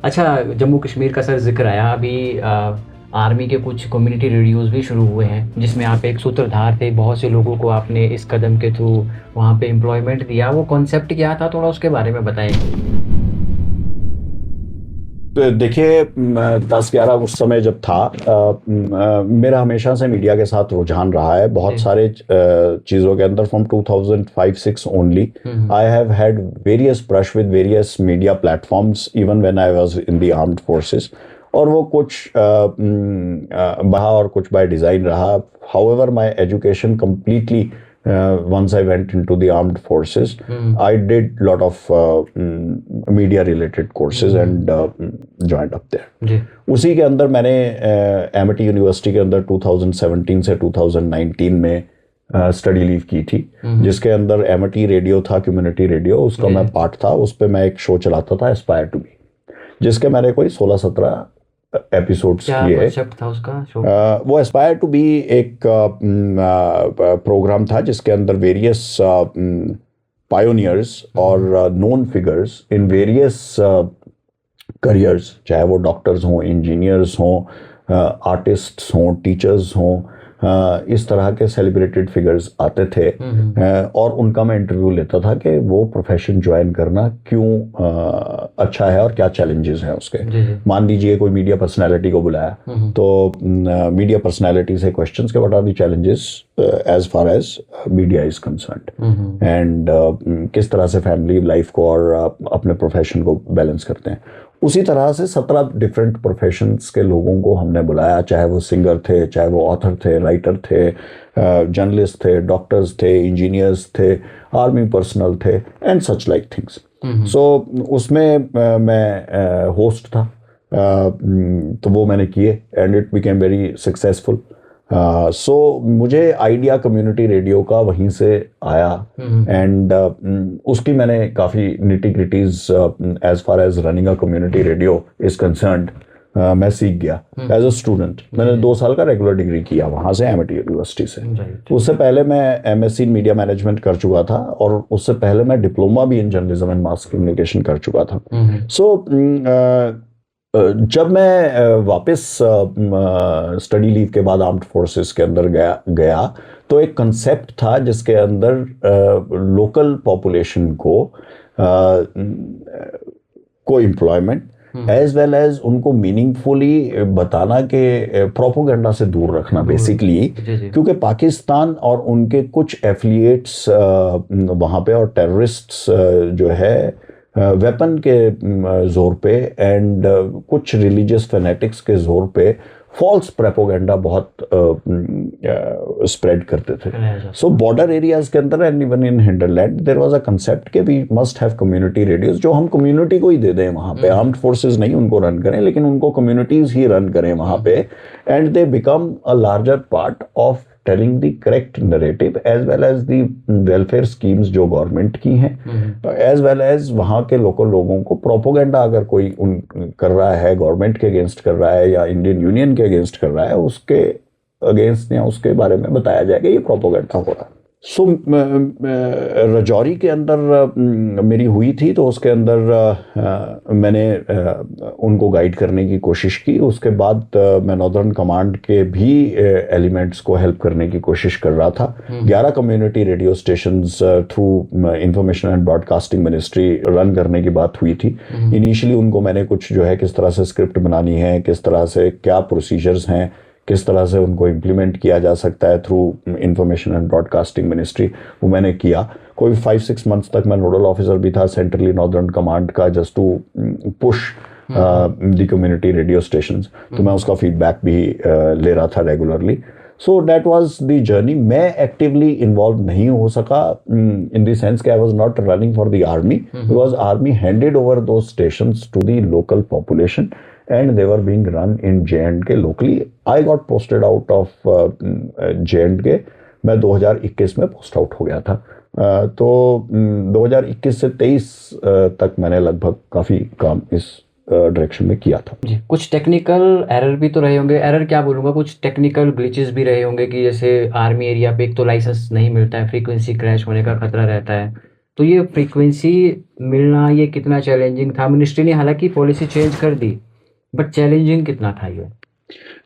अच्छा, जम्मू कश्मीर का सर ज़िक्र आया अभी आर्मी के कुछ कम्युनिटी रेडियोज़ भी शुरू हुए हैं, जिसमें आप एक सूत्रधार थे, बहुत से लोगों को आपने इस कदम के थ्रू वहाँ पे एम्प्लॉयमेंट दिया, वो कॉन्सेप्ट क्या था? थोड़ा उसके बारे में बताएँ। तो देखिए 10-11 उस समय जब था मेरा हमेशा से मीडिया के साथ रुझान रहा है बहुत जी। सारे चीज़ों के अंदर from 2005-6 only I have had various brush with various media platforms even when I was in the armed forces और वो कुछ बहा और कुछ बाय डिज़ाइन रहा however my education completely once I went into the armed forces, I did lot of media related courses and joined up there. जी। उसी के अंदर मैंने एमिटी यूनिवर्सिटी के अंदर 2017 से 2019 में स्टडी लीव की थी जिसके अंदर एमिटी रेडियो था कम्युनिटी रेडियो उसका मैं पार्ट था उस पर मैं एक शो चलाता था एस्पायर टू बी जिसके मैंने कोई 16-17 एपिसोड्स क्या किए। कॉन्सेप्ट था उसका शो? वो एस्पायर टू बी एक प्रोग्राम था जिसके अंदर वेरियस पायोनियर्स और known figures in various careers चाहे वो डॉक्टर्स हों इंजीनियर्स हों आर्टिस्ट्स हों टीचर्स हों इस तरह के सेलिब्रेटेड फिगर्स आते थे और उनका मैं इंटरव्यू लेता था कि वो प्रोफेशन ज्वाइन करना क्यों अच्छा है और क्या चैलेंजेस हैं उसके। मान लीजिए कोई मीडिया पर्सनालिटी को बुलाया तो मीडिया पर्सनालिटी से क्वेश्चंस के what are the challenges as far as media is concerned and किस तरह से फैमिली लाइफ को और अपने प्रोफेशन को बैलेंस करते हैं। उसी तरह से 17 डिफरेंट प्रोफेशंस के लोगों को हमने बुलाया चाहे वो सिंगर थे चाहे वो ऑथर थे राइटर थे जर्नलिस्ट थे डॉक्टर्स थे इंजीनियर्स थे आर्मी पर्सनल थे and such like things. So उसमें मैं होस्ट था तो वो मैंने किए and it became very successful. So मुझे आइडिया कम्युनिटी रेडियो का वहीं से आया एंड उसकी मैंने काफ़ी nitty gritties as far as running a community radio is concerned मैं सीख गया एज अ स्टूडेंट। मैंने 2 साल का रेगुलर डिग्री किया वहाँ से एमिटी यूनिवर्सिटी से। उससे पहले मैं एमएससी इन मीडिया मैनेजमेंट कर चुका था और उससे पहले मैं डिप्लोमा भी in journalism and mass communication कर चुका था। सो जब मैं वापस स्टडी लीव के बाद आर्म्ड फोर्सेस के अंदर गया तो एक कंसेप्ट था जिसके अंदर लोकल पॉपुलेशन को एम्प्लॉयमेंट एज वेल एज उनको मीनिंगफुली बताना कि प्रोपोगंडा से दूर रखना बेसिकली क्योंकि पाकिस्तान और उनके कुछ एफिलिएट्स वहाँ पे और टेररिस्ट्स जो है वेपन के जोर पे एंड कुछ रिलीजियस फैनेटिक्स के जोर पे फॉल्स प्रोपेगेंडा बहुत स्प्रेड करते थे। सो बॉर्डर एरियाज के अंदर and even in hinterland there was a concept कि we must have community radios जो हम कम्युनिटी को ही दे दें वहाँ पे आर्म्ड फोर्सेस नहीं उनको रन करें लेकिन उनको कम्युनिटीज ही रन करें वहाँ पे and they become a larger part of telling the correct narrative as well as the welfare schemes जो गवर्नमेंट की हैं एज वेल एज वहाँ के लोकल लोगों को प्रोपोगेंडा अगर कोई कर रहा है गवर्नमेंट के अगेंस्ट कर रहा है या इंडियन यूनियन के अगेंस्ट कर रहा है उसके अगेंस्ट या उसके बारे में बताया जाएगा ये प्रोपोगेंडा हो रहा है। सो रजौरी के अंदर मेरी हुई थी तो उसके अंदर मैंने उनको गाइड करने की कोशिश की। उसके बाद मैं नॉर्दर्न कमांड के भी एलिमेंट्स को हेल्प करने की कोशिश कर रहा था। 11 community radio stations through information and broadcasting ministry run करने की बात हुई थी। इनिशियली उनको मैंने कुछ जो है किस तरह से स्क्रिप्ट बनानी है किस तरह से क्या प्रोसीजर्स हैं किस तरह से उनको इम्प्लीमेंट किया जा सकता है through information and broadcasting ministry वो मैंने किया। कोई 5-6 मंथ्स तक मैं नोडल ऑफिसर भी था सेंट्रली नॉर्दर्न कमांड का just to push the community radio stations. तो मैं उसका फीडबैक भी ले रहा था regularly. So that was the journey. मैं एक्टिवली इन्वॉल्व नहीं हो सका इन द सेंस कि I was not running for the army because army handed over those stations to the local population and they were being run in J&K locally. I got posted out of J&K. मैं 2021 में post out हो गया था। तो 2021 से 23 तक मैंने लगभग काफ़ी काम इस डायरेक्शन में किया था। जी, कुछ टेक्निकल एरर भी तो रहे होंगे। एरर क्या बोलूँगा, कुछ टेक्निकल ग्लिचेस भी रहे होंगे कि जैसे आर्मी एरिया पे एक तो लाइसेंस नहीं मिलता है, फ्रीक्वेंसी क्रैश होने का खतरा रहता है। तो ये फ्रीक्वेंसी मिलना ये कितना चैलेंजिंग था? मिनिस्ट्री ने हालांकि पॉलिसी चेंज कर दी, बट चैलेंजिंग कितना था ये?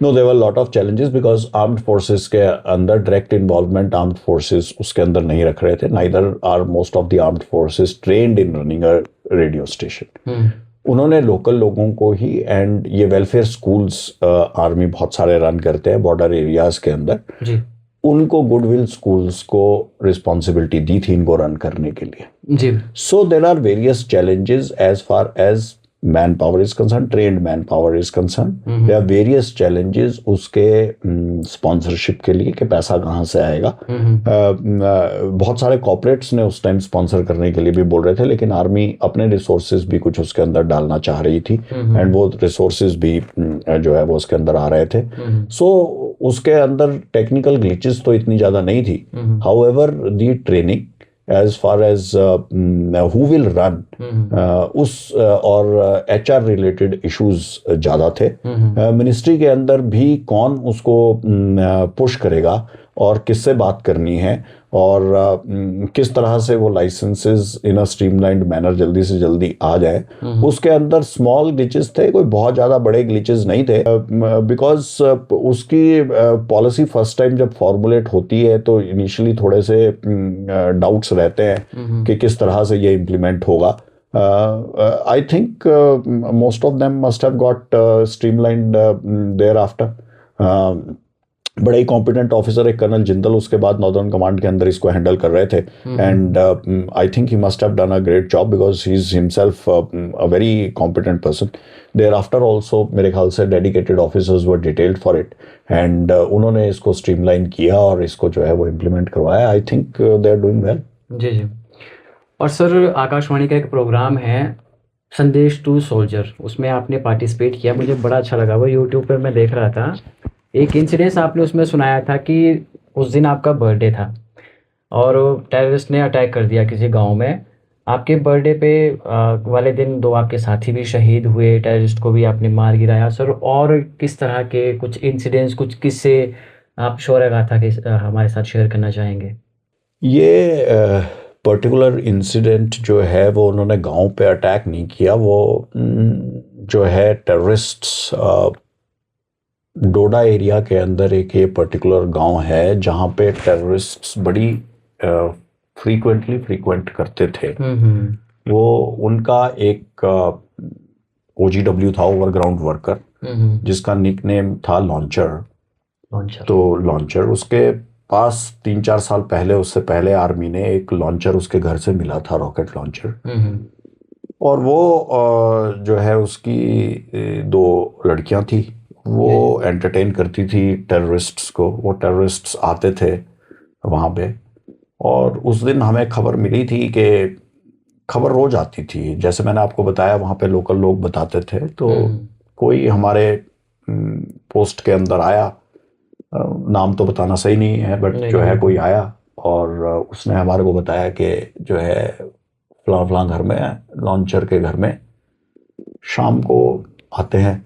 No there were lot of challenges because armed forces के अंदर डायरेक्ट इन्वॉल्वमेंट आर्म्ड फोर्सेस उसके अंदर नहीं रख रहे थे. Neither are most of the armed forces trained in running a radio station. उन्होंने लोकल लोगों को ही, एंड ये वेलफेयर स्कूल्स आर्मी बहुत सारे रन करते हैं बॉर्डर एरियाज के अंदर जी उनको गुडविल स्कूल्स को रिस्पॉन्सिबिलिटी दी थी इनको रन करने के लिए. जी so there are various challenges as far as man power is concern, trained manpower is concern. There are various challenges उसके स्पॉन्सरशिप के लिए कि पैसा कहाँ से आएगा. बहुत सारे कॉर्पोरेट्स ने उस टाइम स्पॉन्सर करने के लिए भी बोल रहे थे, लेकिन आर्मी अपने रिसोर्सेज भी कुछ उसके अंदर डालना चाह रही थी, एंड वो रिसोर्सेज भी जो है वो उसके अंदर आ रहे थे. सो उसके अंदर टेक्निकल ग्लिचेस तो इतनी ज़्यादा नहीं थी. However the training as far as who will run उस और HR रिलेटेड इश्यूज ज़्यादा थे. मिनिस्ट्री के अंदर भी कौन उसको पुश करेगा और किससे बात करनी है और किस तरह से वो लाइसेंसेस इन अ स्ट्रीमलाइंड मैनर जल्दी से जल्दी आ जाए, उसके अंदर स्मॉल ग्लिचेस थे, कोई बहुत ज़्यादा बड़े ग्लिचेस नहीं थे. बिकॉज उसकी पॉलिसी फर्स्ट टाइम जब फॉर्मुलेट होती है तो इनिशियली थोड़े से डाउट्स रहते हैं कि किस तरह से ये इम्प्लीमेंट होगा. I think most of them must have got streamlined thereafter. बड़े ही कॉम्पिटेंट ऑफिसर एक कर्नल जिंदल उसके बाद नॉर्दर्न कमांड के अंदर इसको हैंडल कर रहे थे, and I think he must have done a great job because he is himself a very competent person. Thereafter also मेरे ख्याल से dedicated officers were detailed for it, and उन्होंने इसको स्ट्रीमलाइन किया और इसको जो है वो इम्प्लीमेंट करवाया. I think they are doing well. जी जी. और सर आकाशवाणी का एक प्रोग्राम है संदेश टू सोल्जर, उसमें आपने पार्टिसिपेट किया, मुझे बड़ा अच्छा लगा. वो यूट्यूब पर मैं देख रहा था. एक इंसिडेंस आपने उसमें सुनाया था कि उस दिन आपका बर्थडे था और टेररिस्ट ने अटैक कर दिया किसी गांव में. आपके बर्थडे पे वाले दिन 2 आपके साथी भी शहीद हुए, टेररिस्ट को भी आपने मार गिराया. सर और किस तरह के कुछ इंसिडेंट्स, कुछ किस्से आप शौर्य गाथा के हमारे साथ शेयर करना चाहेंगे? ये पर्टिकुलर इंसिडेंट जो है वो उन्होंने गांव पे अटैक नहीं किया. वो जो है टेररिस्ट्स डोडा एरिया के अंदर एक ये पर्टिकुलर गांव है जहां पे टेररिस्ट्स बड़ी फ्रीक्वेंट करते थे. वो उनका एक OGW था, ओवरग्राउंड वर्कर, जिसका निकनेम था लॉन्चर. तो लॉन्चर उसके पास 3-4 साल पहले, उससे पहले आर्मी ने एक लॉन्चर उसके घर से मिला था, रॉकेट लॉन्चर. और वो जो है उसकी 2 लड़कियां थी, वो एंटरटेन करती थी टेररिस्ट्स को. वो टेररिस्ट्स आते थे वहाँ पे, और उस दिन हमें खबर मिली थी कि खबर रोज आती थी, जैसे मैंने आपको बताया वहाँ पे लोकल लोग बताते थे. तो कोई हमारे पोस्ट के अंदर आया, नाम तो बताना सही नहीं है, बट जो है कोई आया और उसने हमारे को बताया कि जो है फलां फलां घर में, लॉन्चर के घर में शाम को आते हैं.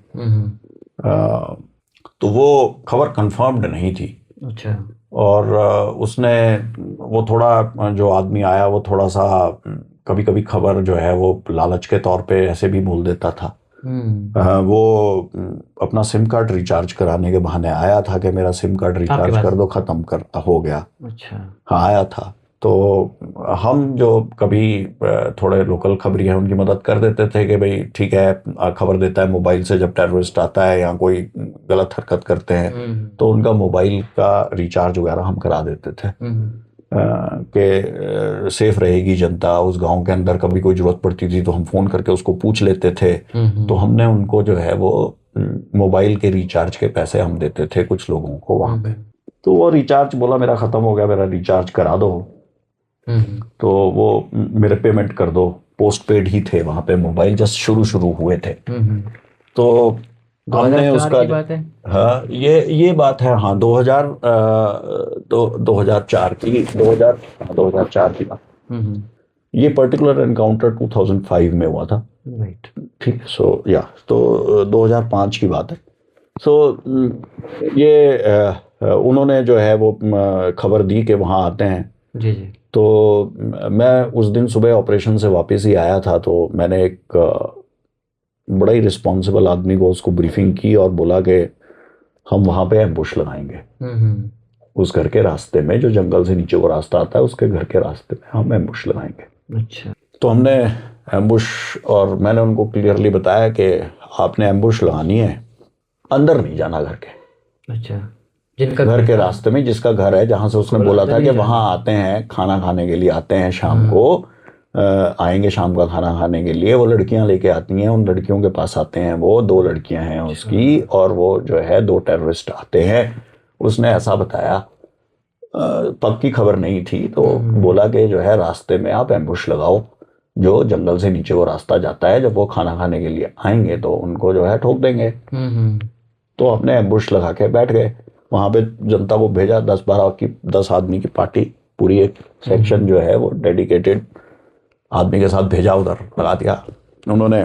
तो वो खबर कंफर्म्ड नहीं थी. अच्छा. और उसने, वो थोड़ा, जो आदमी आया वो थोड़ा सा कभी कभी खबर जो है वो लालच के तौर पे ऐसे भी बोल देता था. वो अपना सिम कार्ड रिचार्ज कराने के बहाने आया था कि मेरा सिम कार्ड रिचार्ज कर दो, ख़त्म कर हो गया. अच्छा. हाँ आया था. तो हम जो कभी थोड़े लोकल खबरी हैं उनकी मदद कर देते थे कि भाई ठीक है, खबर देता है मोबाइल से जब टेररिस्ट आता है या कोई गलत हरकत करते हैं, तो उनका मोबाइल का रिचार्ज वगैरह हम करा देते थे कि सेफ रहेगी जनता. उस गांव के अंदर कभी कोई ज़रूरत पड़ती थी तो हम फ़ोन करके उसको पूछ लेते थे. तो हमने उनको जो है वो मोबाइल के रिचार्ज के पैसे हम देते थे कुछ लोगों को वहाँ पे. तो वो रिचार्ज बोला मेरा ख़त्म हो गया, मेरा रिचार्ज करा दो. तो वो मेरे पेमेंट कर दो. पोस्ट पेड ही थे वहाँ पे, मोबाइल जस्ट शुरू हुए थे. तो हमने उसका, हाँ ये बात है, हाँ 2004 की बात. ये पर्टिकुलर एनकाउंटर 2005 में हुआ था. ठीक. सो या तो 2005 की बात है. सो ये उन्होंने जो है वो खबर दी कि वहाँ आते हैं. जी जी. तो मैं उस दिन सुबह ऑपरेशन से वापस ही आया था, तो मैंने एक बड़ा ही रिस्पॉन्सिबल आदमी को उसको ब्रीफिंग की और बोला कि हम वहाँ पे एम्बुश लगाएंगे उस घर के रास्ते में, जो जंगल से नीचे को रास्ता आता है उसके घर के रास्ते में हम एम्बुश लगाएंगे। अच्छा। तो हमने एम्बुश, और मैंने उनको क्लियरली बताया कि आपने एम्बुश लगानी है, अंदर नहीं जाना घर के। अच्छा, जिनका घर के रास्ते में जिसका घर है, जहाँ से उसने बोला था कि वहाँ आते हैं खाना खाने के लिए, आते हैं शाम को, आएंगे शाम का खाना खाने के लिए, वो लड़कियां लेके आती हैं, उन लड़कियों के पास आते हैं, वो 2 लड़कियां हैं उसकी, और वो जो है 2 टेररिस्ट आते हैं, उसने ऐसा बताया। पक्की खबर नहीं थी, तो बोला कि जो है रास्ते में आप एम्बुश लगाओ, जो जंगल से नीचे वो रास्ता जाता है, जब वो खाना खाने के लिए आएंगे तो उनको जो है ठोक देंगे। तो अपने एम्बुश लगा के बैठ गए वहां पे। जनता को भेजा, 10 आदमी की पार्टी, पूरी एक सेक्शन जो है वो डेडिकेटेड आदमी के साथ भेजा, उधर लगा दिया उन्होंने।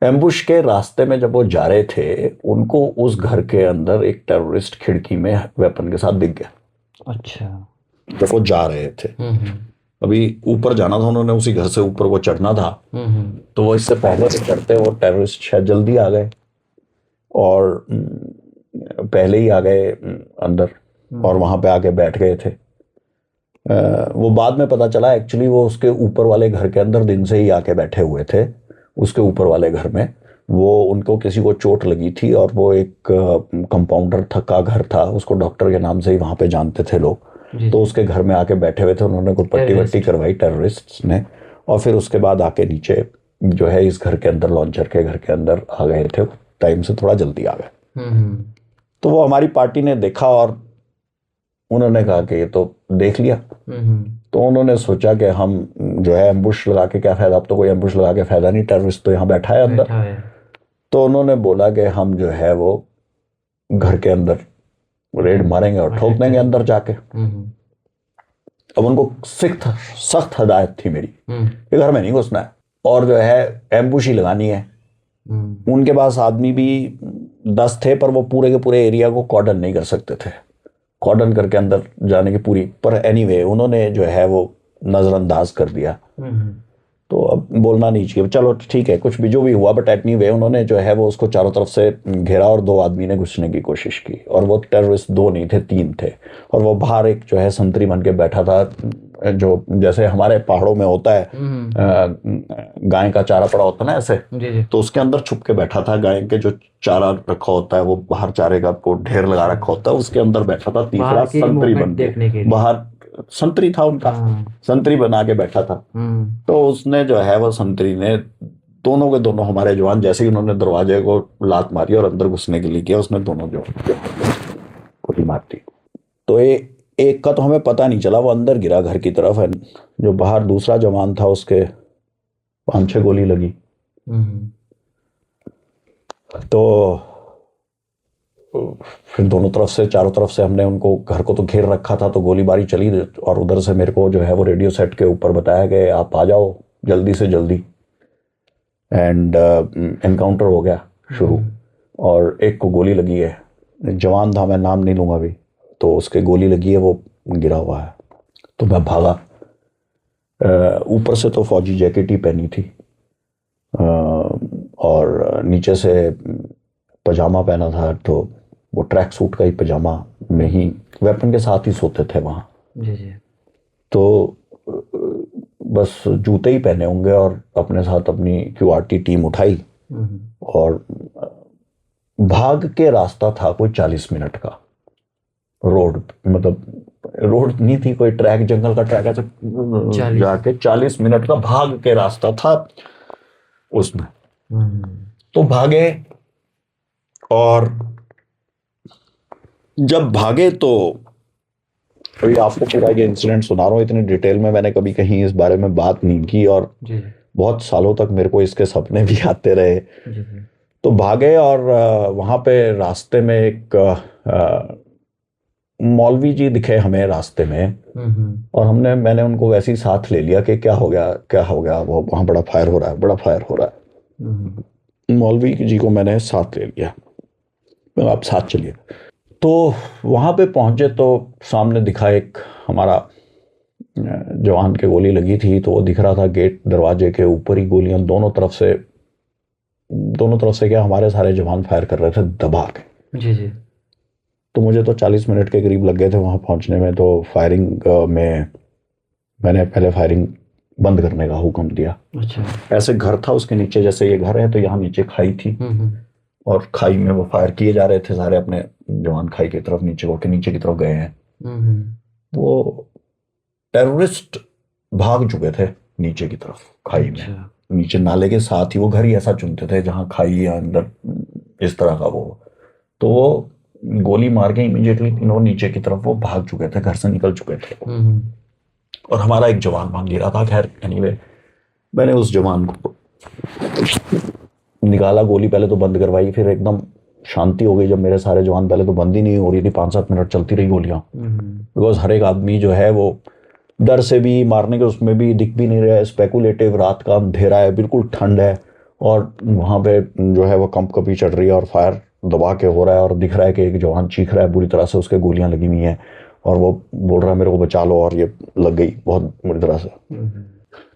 एम्बुश के रास्ते में जब वो जा रहे थे, उनको उस घर के अंदर एक टेररिस्ट खिड़की में वेपन के साथ दिख गया। अच्छा। जब वो जा रहे थे, अभी ऊपर जाना था उन्होंने, उसी घर से ऊपर को चढ़ना था, तो वो इससे पहले से चढ़ते वो टेररिस्ट शायद जल्दी आ गए और पहले ही आ गए अंदर, और वहां पे आके बैठ गए थे। वो बाद में पता चला एक्चुअली वो उसके ऊपर वाले घर के अंदर दिन से ही आके बैठे हुए थे, उसके ऊपर वाले घर में। वो उनको किसी को चोट लगी थी, और वो एक कंपाउंडर का घर था, उसको डॉक्टर के नाम से ही वहां पे जानते थे लोग, तो उसके घर में आके बैठे हुए थे। उन्होंने कोई पट्टी वट्टी करवाई टेररिस्ट ने, और फिर उसके बाद आके नीचे जो है इस घर के अंदर, लॉन्चर के घर के अंदर आ गए थे, टाइम से थोड़ा जल्दी आ गए। तो वो हमारी पार्टी ने देखा और उन्होंने कहा कि ये तो देख लिया। तो उन्होंने सोचा कि हम जो है एम्बुश लगा के क्या फायदा, अब तो कोई एम्बुश लगा के फायदा नहीं, टेररिस्ट तो यहाँ बैठा है अंदर। तो उन्होंने बोला कि हम जो है वो घर के अंदर रेड मारेंगे और ठोक देंगे अंदर जाके। अब उनको सख्त हदायत थी मेरी कि घर में नहीं घुसना है, और जो है एम्बुश ही लगानी है। उनके पास आदमी भी 10 थे, पर वो पूरे के पूरे एरिया को कॉर्डन नहीं कर सकते थे, कॉर्डन करके अंदर जाने की पूरी, पर एनीवे उन्होंने जो है वो नजरअंदाज कर दिया। तो अब बोलना नहीं चाहिए, चलो ठीक है, कुछ भी जो भी हुआ, बट एनीवे उन्होंने जो है वो उसको चारों तरफ से घेरा, और 2 आदमी ने घुसने की कोशिश की, और वो टेररिस्ट 2 नहीं थे, 3 थे। और वो बाहर एक जो है संतरी बन के बैठा था, जो जैसे हमारे पहाड़ों में होता है गाय का चारा पड़ा होता है ना ऐसे, तो उसके अंदर छुप के बैठा था। गाय के जो चारा रखा होता है, वो बाहर चारे का ढेर लगा रखा होता है, उसके अंदर बैठा था। तीसरा संतरी बन के बाहर, संतरी था उनका, संतरी बना के बैठा था। तो उसने जो है वो संतरी ने दोनों के दोनों हमारे जवान, जैसे ही उन्होंने दरवाजे को लात मारी और अंदर घुसने के लिए किया, उसने दोनों जो गोली मार दी। तो एक का तो हमें पता नहीं चला, वो अंदर गिरा घर की तरफ है। जो बाहर दूसरा जवान था उसके 5-6 गोली लगी। तो फिर दोनों तरफ से, चारों तरफ से हमने उनको, घर को तो घेर रखा था, तो गोलीबारी चली। और उधर से मेरे को जो है वो रेडियो सेट के ऊपर बताया कि आप आ जाओ जल्दी से जल्दी। एंड एनकाउंटर हो गया शुरू, और एक को गोली लगी है, जवान था, मैं नाम नहीं लूँगा अभी, तो उसके गोली लगी है, वो गिरा हुआ है। तो मैं भागा, ऊपर से तो फौजी जैकेट ही पहनी थी, और नीचे से पजामा पहना था, तो वो ट्रैक सूट का ही पजामा में ही वेपन के साथ ही सोते थे वहाँ। जी। तो बस जूते ही पहने होंगे, और अपने साथ अपनी क्यूआरटी टीम उठाई, और भाग के रास्ता था कोई 40 मिनट का। रोड, मतलब रोड नहीं थी कोई, ट्रैक, जंगल का ट्रैक, ऐसे जाके 40 मिनट का भाग के रास्ता था उसमें। तो भागे, और जब भागे तो अभी आपको पूरा ये इंसिडेंट सुना रहा हूँ, इतनी डिटेल में मैंने कभी कहीं इस बारे में बात नहीं की, और बहुत सालों तक मेरे को इसके सपने भी आते रहे। तो भागे, और वहाँ पे रास्ते में एक मौलवी जी दिखे हमें रास्ते में, और मैंने उनको वैसे ही साथ ले लिया कि क्या हो गया, वो वहाँ बड़ा फायर हो रहा है। मौलवी जी को मैंने साथ ले लिया, आप साथ चलिए। तो वहाँ पे पहुँचे तो सामने दिखा एक हमारा जवान के गोली लगी थी तो वो दिख रहा था गेट दरवाजे के ऊपर ही गोलियां दोनों तरफ से क्या हमारे सारे जवान फायर कर रहे थे दबा के। जी जी। तो मुझे तो 40 मिनट के करीब लग गए थे वहां पहुंचने में। तो फायरिंग में मैंने पहले फायरिंग बंद करने का हुक्म दिया। अच्छा। ऐसे घर था उसके नीचे, जैसे ये घर है तो यहाँ नीचे खाई थी हम्म। और खाई में वो फायर किए जा रहे थे सारे। अपने जवान खाई की तरफ नीचे की तरफ गए हैं। हम्म। वो टेररिस्ट भाग चुके थे नीचे की तरफ खाई में। अच्छा। नीचे नाले के साथ ही वो घर ही ऐसा चुनते थे जहाँ खाई या अंदर इस तरह का वो। तो वो गोली मार के इमीडिएटली तीनों नीचे की तरफ वो भाग चुके थे, घर से निकल चुके थे। और हमारा एक जवान वहां गिरा था। खैर एनीवे, मैंने उस जवान को निकाला, गोली पहले तो बंद करवाई, फिर एकदम शांति हो गई जब मेरे सारे जवान, पहले तो बंद ही नहीं हो रही थी, 5-7 मिनट चलती रही गोलियां। बिकॉज हर एक आदमी जो है वो डर से भी, मारने के उसमें भी दिख भी नहीं रहा है, स्पेकुलेटिव, रात का अंधेरा है, बिल्कुल ठंड है और वहाँ पे जो है वो कंप कपी चढ़ रही है और फायर दबा के हो रहा है और दिख रहा है कि एक जवान चीख रहा है बुरी तरह से, उसके गोलियां लगी हुई हैं और वो बोल रहा है मेरे को बचा लो, और ये लग गई बहुत बुरी तरह से।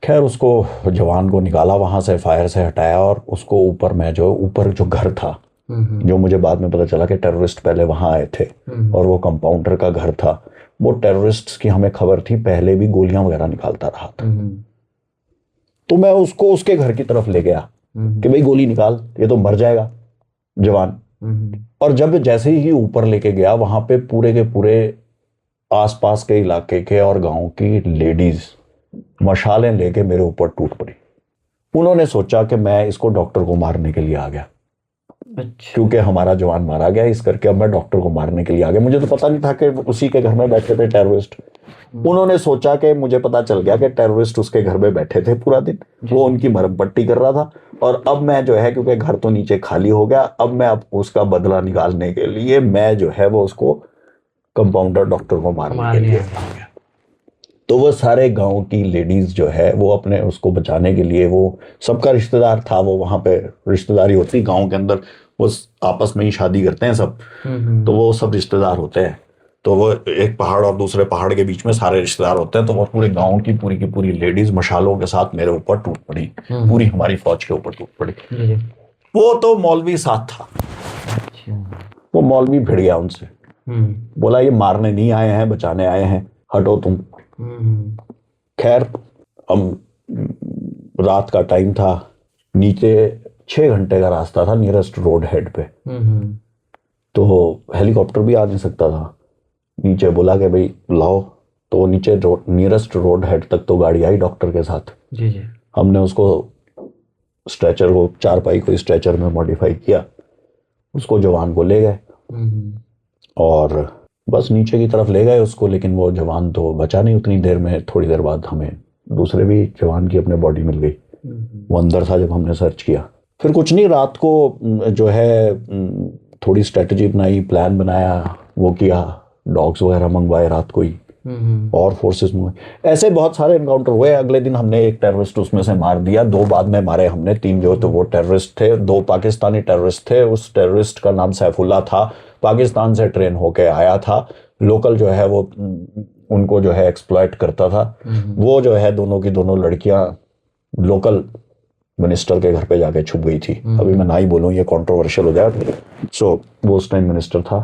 खैर उसको, जवान को निकाला वहां से, फायर से हटाया और उसको ऊपर, मैं जो ऊपर जो घर था, जो मुझे बाद में पता चला कि टेररिस्ट पहले वहां आए थे और वो कंपाउंडर का घर था। वो टेररिस्ट्स की हमें खबर थी, पहले भी गोलियां वगैरह निकालता रहा था। तो मैं उसको उसके घर की तरफ ले गया कि भाई गोली निकाल, ये तो मर जाएगा जवान। और जब जैसे ही ऊपर लेके गया, वहां पे पूरे के पूरे आसपास के इलाके के और गांव की लेडीज मशालें लेके मेरे ऊपर टूट पड़ी। उन्होंने सोचा कि मैं इसको डॉक्टर को मारने के लिए आ गया। अच्छा। क्योंकि हमारा जवान मारा गया, इस करके अब मैं डॉक्टर को मारने के लिए आ गया। मुझे तो पता नहीं था कि उसी के घर में बैठे थे टेररिस्ट। उन्होंने सोचा कि मुझे पता चल गया कि टेररिस्ट उसके घर में बैठे थे पूरा दिन, वो उनकी मरहम पट्टी कर रहा था। और अब मैं जो है, क्योंकि घर तो नीचे खाली हो गया, अब उसका बदला निकालने के लिए मैं जो है वो उसको कंपाउंडर डॉक्टर को मारने के लिए आ गया। तो वो सारे गांव की लेडीज जो है वो अपने उसको बचाने के लिए, वो सबका रिश्तेदार था, वो वहां पे रिश्तेदारी होती गांव के अंदर, वो आपस में ही शादी करते हैं सब, तो वो सब रिश्तेदार होते हैं। तो वो एक पहाड़ और दूसरे पहाड़ के बीच में सारे रिश्तेदार होते हैं। तो वो पूरे गांव की पूरी लेडीज मशालों के साथ मेरे ऊपर टूट पड़ी, पूरी हमारी फौज के ऊपर टूट पड़ी। वो तो मौलवी साथ था। वो मौलवी भिड़ गया उनसे, बोला ये मारने नहीं आए हैं, बचाने आए हैं, हटो तुम। खैर अब रात का टाइम था, नीचे 6 घंटे का रास्ता था नियरेस्ट रोड हेड पे। तो हेलीकॉप्टर भी आ नहीं सकता था नीचे। बोला कि भाई लाओ, तो नीचे नियरेस्ट रोड हेड तक तो गाड़ी आई डॉक्टर के साथ। जी। हमने उसको स्ट्रेचर को, चारपाई को स्ट्रेचर में मॉडिफाई किया, उसको जवान को ले गए और बस नीचे की तरफ ले गए उसको। लेकिन वो जवान तो बचा नहीं उतनी देर में। थोड़ी देर बाद हमें दूसरे भी जवान की अपने बॉडी मिल गई, वो अंदर था जब हमने सर्च किया। फिर कुछ नहीं, रात को जो है थोड़ी स्ट्रेटजी बनाई, प्लान बनाया, वो किया, डॉग्स वगैरह मंगवाए रात को ही और फोर्सेस मंगवाए। ऐसे बहुत सारे एनकाउंटर हुए। अगले दिन हमने एक टेररिस्ट उसमें से मार दिया, 2 बाद में मारे हमने, 3 जो तो वो टेररिस्ट थे, 2 पाकिस्तानी टेररिस्ट थे। उस टेररिस्ट का नाम सैफुल्ला था, पाकिस्तान से ट्रेन होके आया था। लोकल जो है वो उनको जो है एक्सप्लॉइट करता था। वो जो है दोनों की दोनों लड़कियां लोकल मिनिस्टर के घर पे जाके छुप गई थी। अभी मैं ना ही बोलूँ, ये कंट्रोवर्शियल हो जाए। सो वो उस टाइम मिनिस्टर था,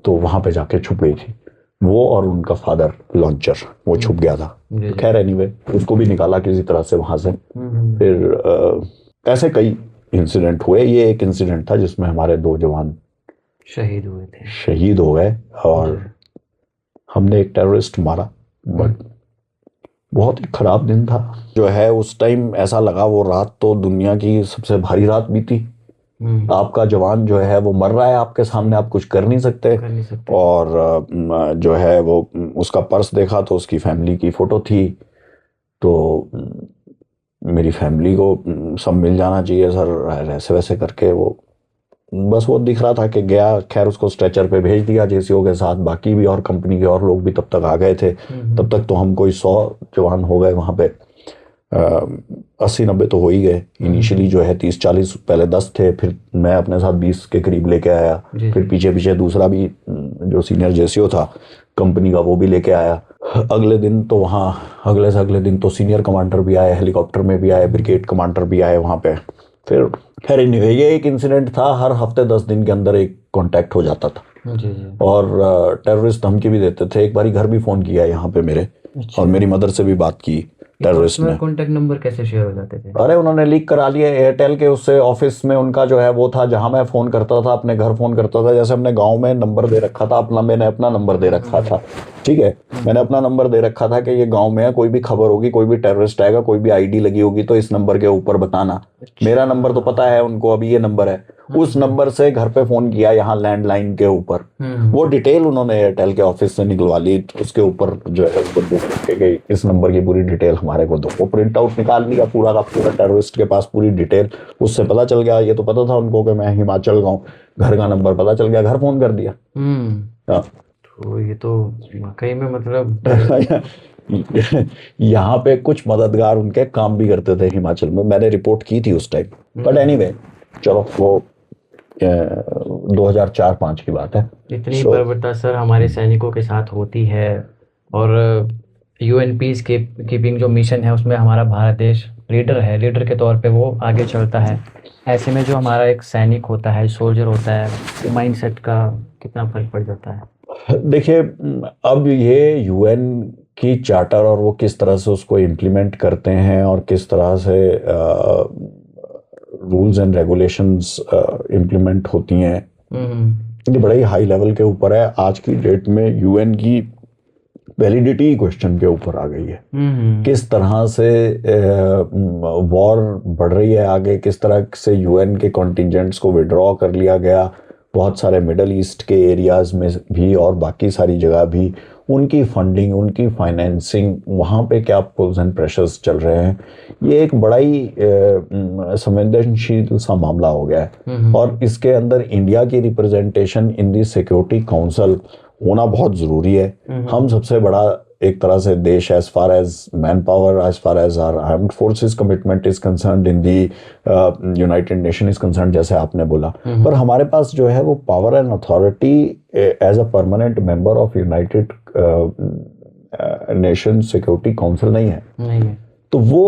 तो वहां पे जाके छुप गई थी वो, और उनका फादर लॉन्चर वो छुप गया था। खैर एनीवे, उसको भी निकाला किसी तरह से वहां से। फिर ऐसे कई इंसिडेंट हुए। ये एक इंसिडेंट था जिसमें हमारे 2 जवान शहीद हो गए और हमने एक टेररिस्ट मारा। बट बहुत ही खराब दिन था जो है। उस टाइम ऐसा लगा वो रात तो दुनिया की सबसे भारी रात बीती। आपका जवान जो है वो मर रहा है आपके सामने, आप कुछ कर नहीं सकते। और जो है वो उसका पर्स देखा तो उसकी फैमिली की फोटो थी। तो मेरी फैमिली को सब मिल जाना चाहिए सर, ऐसे वैसे करके वो बस वो दिख रहा था कि गया। खैर उसको स्ट्रेचर पे भेज दिया जेसीओ के साथ। बाकी भी और कंपनी के और लोग भी तब तक आ गए थे। तब तक तो हम कोई 100 जवान हो गए वहाँ पे। 80-90 तो हो ही गए इनिशियली जो है। 30-40 पहले 10 थे, फिर मैं अपने साथ 20 के करीब लेके आया। फिर पीछे पीछे दूसरा भी जो सीनियर जेसीओ था कंपनी का, वो भी लेके आया। अगले दिन तो वहाँ, अगले से अगले दिन तो सीनियर कमांडर भी आए, हेलीकॉप्टर में भी आए, ब्रिगेड कमांडर भी आए वहाँ पे। फिर खैर anyway, ये एक इंसिडेंट था, हर हफ्ते 10 दिन के अंदर एक कांटेक्ट हो जाता था। जी जी। और टेररिस्ट धमकी भी देते थे। एक बारी घर भी फ़ोन किया यहाँ पे मेरे, अच्छा, और मेरी मदर से भी बात की टेररिस्ट पर्सनल ने। कॉन्टैक्ट नंबर कैसे शेयर हो जाते थे? अरे उन्होंने लीक करा लिए एयरटेल के, उससे ऑफिस में उनका जो है वो था, जहां मैं फ़ोन करता था, अपने घर फ़ोन करता था। जैसे हमने गांव में नंबर दे रखा था अपना, मैंने अपना नंबर दे रखा था, ठीक है, मैंने अपना नंबर दे रखा था कि ये गांव में है, कोई भी खबर होगी, कोई भी टेररिस्ट आएगा, कोई भी आईडी लगी होगी तो इस नंबर के ऊपर बताना। मेरा नंबर तो पता है उनको, अभी ये नंबर है, उस नंबर से घर पे फ़ोन किया यहाँ लैंडलाइन के ऊपर। वो डिटेल उन्होंने एयरटेल के ऑफिस से निकलवा ली, उसके ऊपर जो है उसको लिख के इस नंबर की पूरी डिटेल हमारे को दो। वो प्रिंट आउट निकाल लिया पूरा का पूरा, टेररिस्ट के पास पूरी डिटेल, उससे पता चल गया। ये तो पता था उनको कि मैं हिमाचल गाँव, घर का नंबर पता चल गया, घर फ़ोन कर दिया। हाँ। तो ये तो वाकई में मतलब यहाँ पे कुछ मददगार उनके काम भी करते थे हिमाचल में, मैंने रिपोर्ट की थी उस टाइम। बट एनीवे, चलो वो 2004-05 की बात है। इतनी बर्बरता सर हमारे सैनिकों के साथ होती है, और यूएन पीस कीपिंग जो मिशन है उसमें हमारा भारत देश लीडर के तौर पे वो आगे चलता है। ऐसे में जो हमारा एक सैनिक होता है, सोल्जर होता है, माइंडसेट का कितना फर्क पड़ जाता है? देखिए, अब ये यूएन की चार्टर और वो किस तरह से उसको इम्प्लीमेंट करते हैं और किस तरह से रूल्स एंड रेगुलेशंस इम्प्लीमेंट होती हैं, ये बड़ा ही हाई लेवल के ऊपर है। आज की डेट में यूएन की वैलिडिटी क्वेश्चन के ऊपर आ गई है। किस तरह से वॉर बढ़ रही है आगे, किस तरह से यूएन के कॉन्टिजेंट्स को विड्रॉ कर लिया गया, बहुत सारे मिडल ईस्ट के एरियाज़ में भी और बाकी सारी जगह भी उनकी फंडिंग, उनकी फाइनेंसिंग, वहाँ पे क्या पुल्स एंड प्रेशर्स चल रहे हैं, ये एक बड़ा ही संवेदनशील सा मामला हो गया है। और इसके अंदर इंडिया की representation in the security council होना बहुत ज़रूरी है। हम सबसे बड़ा एक तरह से देश, as far as man power, as far as our armed forces commitment is concerned, in the United Nation is concerned, जैसे आपने बोला। पर हमारे पास जो है वो power and authority as a permanent member of United Nation Security Council नहीं है। तो वो